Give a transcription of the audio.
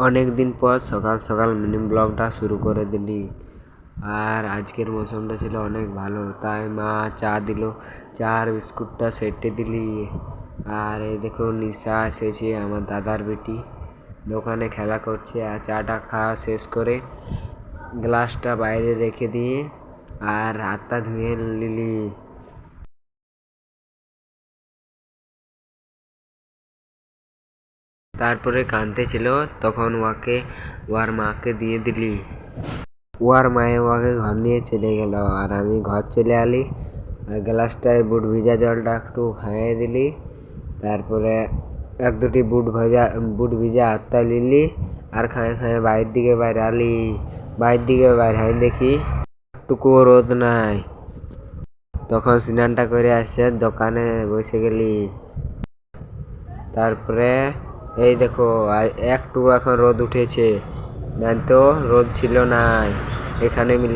অনেক দিন পর সকাল সকাল মিনি ব্লগটা শুরু করে দিলি। আর আজকের মৌসুমটা ছিল অনেক ভালো, তাই মা চা দিল, চা আর বিস্কুটটা সেটে দিলি। আর এই দেখো নিশা এসেছে, আমার দাদার বেটি, দোকানে খেলা করছে। আর চাটা খাওয়া শেষ করে গ্লাসটা বাইরে রেখে দিয়ে আর হাতটা ধুয়ে নিলি। তারপরে কাঁদতেছিল, তখন ওর মাকে দিয়ে দিলি। ওর মায়ে ওকে ঘর নিয়ে চলে গেল, আর আমি ঘর চলে আলি। আর গ্লাসটায় বুট ভিজা জলটা একটু খাইয়ে দিলি। তারপরে এক দুটি বুট ভিজা হাতটা নিলি আর খায়ে খায়ে বাইরে আলি। বাইরের দিকে বাইরে হাই দেখি একটুকুও রোদ নাই। তখন স্নানটা করে আসে দোকানে বসে গেলি। তারপরে এই দেখো একটু এখন রোদ উঠেছে, না তো রোদ ছিল না। এখানে মিলি